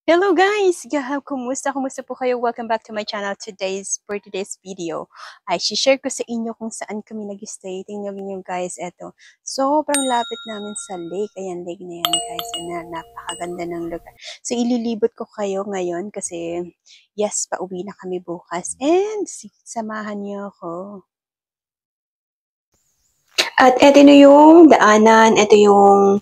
Hello guys! Kumusta? Kumusta po kayo? Welcome back to my channel for today's video. Ay, share ko sa inyo kung saan kami nag-stay. Tingnan niyo guys, eto. Sobrang lapit namin sa lake. Ayan, lake na yan guys. Napakaganda ng lugar. So, ililibot ko kayo ngayon kasi yes, pauwi na kami bukas. And samahan niyo ako. At eto na yung daanan, eto yung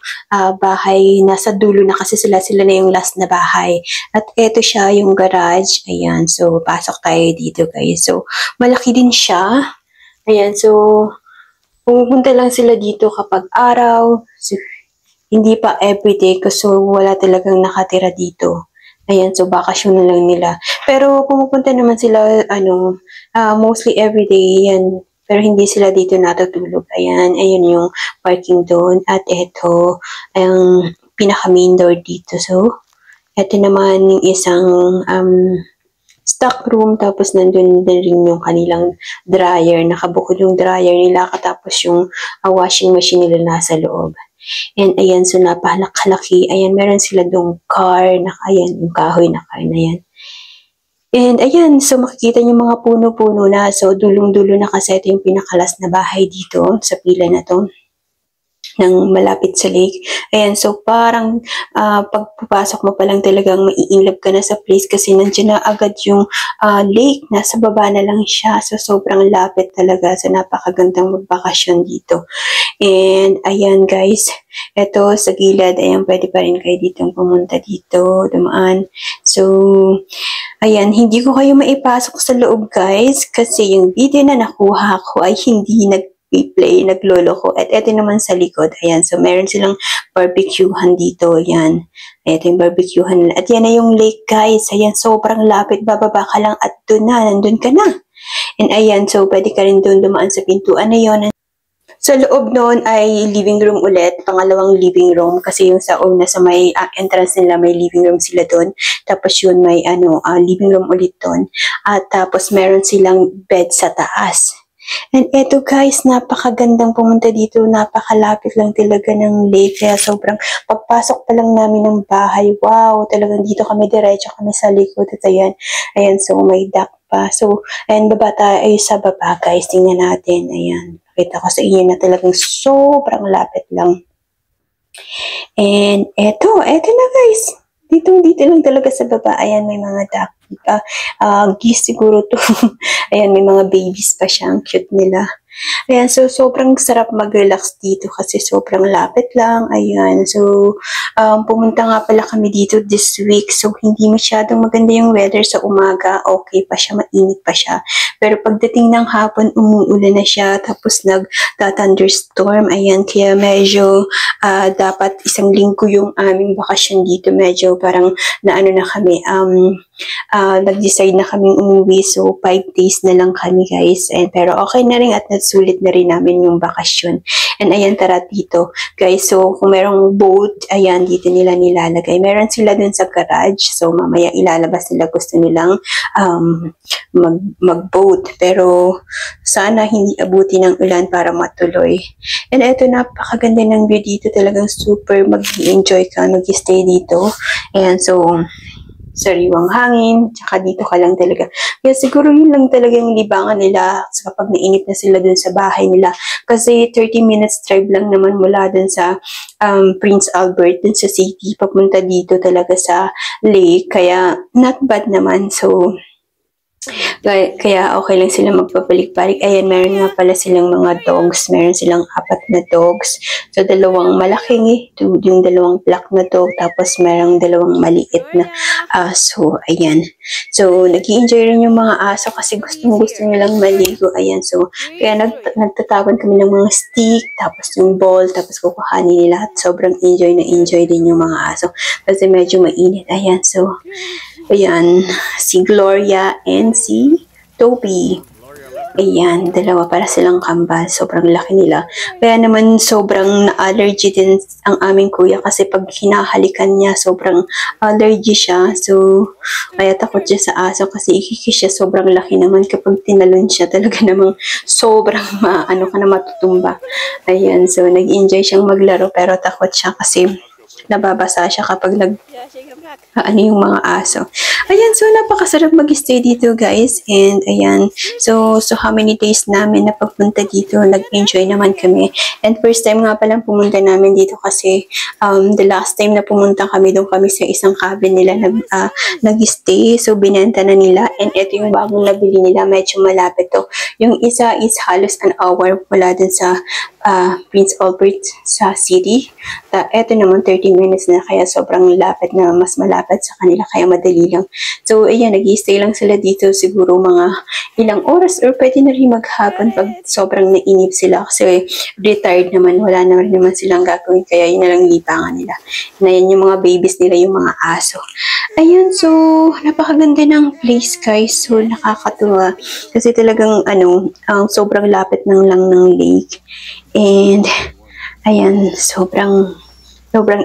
bahay, nasa dulo na kasi sila na yung last na bahay. At eto siya yung garage, ayan, so pasok tayo dito guys. So malaki din siya, ayan, so pumunta lang sila dito kapag araw, so, hindi pa everyday kasi wala talagang nakatira dito. Ayan, so bakasyon na lang nila. Pero pumupunta naman sila, mostly everyday, yan. Pero hindi sila dito natutulog. Ayan, ayun yung parking doon. At ito, ang pinaka-main door dito. So, ito naman yung isang stock room. Tapos nandun din rin yung kanilang dryer. Nakabukod yung dryer nila. Tapos yung washing machine nila nasa loob. And ayan, so napakalaki. Ayan, meron sila doong car. Ayan, yung kahoy na car na yan. And ayan, so makikita niyo mga puno-puno na. So dulong-dulo na kasi ito yung pinakalas na bahay dito sa pila na to ng malapit sa lake. Ayan, so parang pagpapasok mo pa lang talagang maiinlove ka na sa place kasi nandiyan na agad yung lake. Nasa baba na lang siya. So sobrang lapit talaga. So napakagandang magbakasyon dito. And ayan guys, eto sa gilid, ayan, pwede pa rin kayo ditong pumunta dito, dumaan. So, ayan, hindi ko kayo maipasok sa loob guys kasi yung video na nakuha ko ay hindi nag-play, naglolo ko. At eto naman sa likod, ayan, so meron silang barbecuehan dito, ayan. Ito yung barbecuehan nila. At yan na yung lake guys, ayan, sobrang lapit, bababa ka lang at doon na, nandun ka na. And ayan, so pwede ka rin doon dumaan sa pintuan na yun. Sa loob noon ay living room ulit, pangalawang living room kasi yung sa una sa may entrance nila may living room sila doon. Tapos yun may living room ulit doon. At tapos meron silang bed sa taas. And eto guys, napakagandang pumunta dito, napakalapit lang talaga ng lake. Kaya sobrang pagpasok pa lang namin ng bahay, wow, talagang dito kami diretso kami sa likod. At ayan, so may deck pa. So, ayan, baba tayo sa baba guys, tingnan natin, ayan. Kita ko sa inyo na talagang sobrang lapit lang. And eto na guys. Dito lang talaga sa baba. Ayan, may mga duck. Geese siguro to. Ayan, may mga babies pa siya. Ang cute nila. Ayan, so sobrang sarap mag-relax dito kasi sobrang lapit lang. Ayan, so pumunta nga pala kami dito this week. So hindi masyadong maganda yung weather sa umaga. Okay pa siya, mainit pa siya. Pero pagdating ng hapon, umuulan na siya. Tapos nag-thunderstorm. Ayan, kaya medyo dapat isang linggo yung aming bakasyon dito. Medyo parang naano na kami. Nag-decide na kaming umuwi. So 5 days na lang kami guys. Pero okay na rin at sulit na rin namin yung bakasyon. And ayan, tara dito. Guys, so kung merong boat, ayan, dito nila nilalagay. Meron sila dun sa garage. So mamaya ilalabas nila, gusto nilang mag-boat. Pero sana hindi abuti ng ulan para matuloy. And eto, napakaganda ng view dito. Talagang super mag-enjoy ka, mag-stay dito. Ayan, so sariwang hangin, tsaka dito ka lang talaga. Kaya siguro yun lang talaga yung libangan nila kapag nainip na sila dun sa bahay nila. Kasi 30 minutes drive lang naman mula dun sa Prince Albert, dun sa city, papunta dito talaga sa lake. Kaya not bad naman. So, kaya okay lang sila magpapalik-balik. Ayan, meron nga pala silang mga dogs. Meron silang 4 na dogs. So, dalawang malaking yung dalawang black na dog. Tapos, merong dalawang maliit na aso. Ayan. So, nag-i-enjoy rin yung mga aso kasi gusto nilang maligo. Ayan. So, kaya nagtatawag kami ng mga stick. Tapos, yung ball. Tapos, kukuhanin nila. At sobrang enjoy din yung mga aso. Kasi medyo mainit. Ayan. So, ayan, si Gloria and si Toby. Ayan, dalawa para silang kambal. Sobrang laki nila. Kaya naman sobrang na-allergy din ang aming kuya kasi pag hinahalikan niya, sobrang allergy siya. So, kaya takot siya sa aso kasi ikikis siya. Sobrang laki naman kapag tinalon siya. Talaga namang sobrang ka na matutumba. Ayan, so nag-enjoy siyang maglaro pero takot siya kasi nababasa siya kapag ano yung mga aso. Ayan, so napakasarap mag-stay dito guys. And ayan, so how many days namin na pagpunta dito, nag-enjoy naman kami. And first time nga palang pumunta namin dito kasi the last time na pumunta kami, doon kami sa isang cabin nila nag-stay. So binenta na nila. And ito yung bagong nabili nila, medyo malapit to. Yung isa is halos an hour mula dun sa Prince Albert sa city. Ito naman 30 minutes na, kaya sobrang lapit na, mas malapit sa kanila, kaya madali lang. So ayan, nag-stay lang sila dito siguro mga ilang oras or pwede na rin maghapon pag sobrang nainip sila kasi retired naman, wala naman silang gagawin, kaya yun na lang libangan nila. Na yan yung mga babies nila, yung mga aso. Ayan, so napakaganda ng place guys. So nakakatuwa kasi talagang sobrang lapit lang ng lake. And ayan, sobrang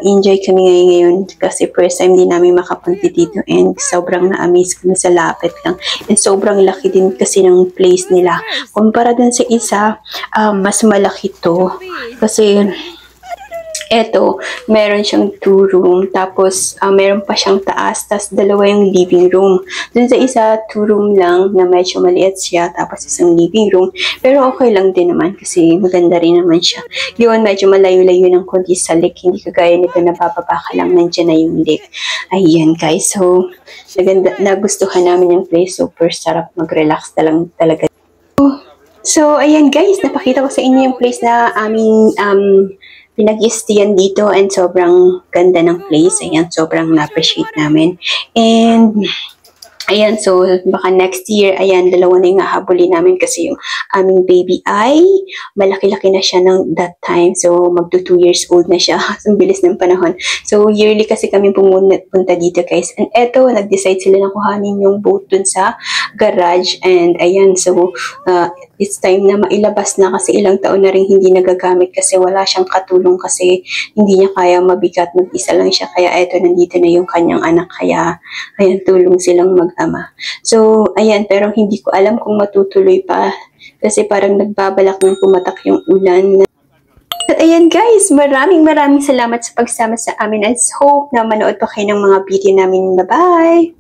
enjoy kami ngayon kasi first time din namin makapunti dito, and sobrang na-amaze kami sa lapit lang. And sobrang laki din kasi ng place nila. Kumpara dun sa isa, mas malaki to kasi eto, meron siyang 2 room, tapos meron pa siyang taas, tapos dalawa yung living room. Dun sa isa, 2 room lang na medyo maliit siya, tapos isang living room. Pero okay lang din naman kasi maganda rin naman siya. Yun, medyo malayo-layo ng konti sa lake, hindi kagaya nito na bababa ka lang, nandiyan na yung lake. Ayan guys, so nagustuhan namin yung place, super sarap mag-relax talaga. So ayan guys, napakita ko sa inyo yung place na aming pinag-stayan dito, and sobrang ganda ng place. Ayan, sobrang na-appreciate namin. And ayan, so baka next year, ayan, dalawa na yung hahabulin namin kasi yung aming baby ay malaki-laki na siya ng that time. So magto 2 years old na siya. Ang bilis ng panahon. So yearly kasi kami pumunta dito guys. And eto, nag-decide sila na kuhanin yung boat dun sa garage. And ayan, so it's time na mailabas na kasi ilang taon na rin hindi nagagamit kasi wala siyang katulong kasi hindi niya kaya, mabigat, mag-isa lang siya. Kaya eto, nandito na yung kanyang anak. Kaya ayan, tulong silang mag-ama. So ayan, pero hindi ko alam kung matutuloy pa kasi parang nagbabalak ng pumatak yung ulan. At ayan guys, maraming salamat sa pagsama sa amin. I hope na manood pa kayo ng mga video namin. Bye-bye!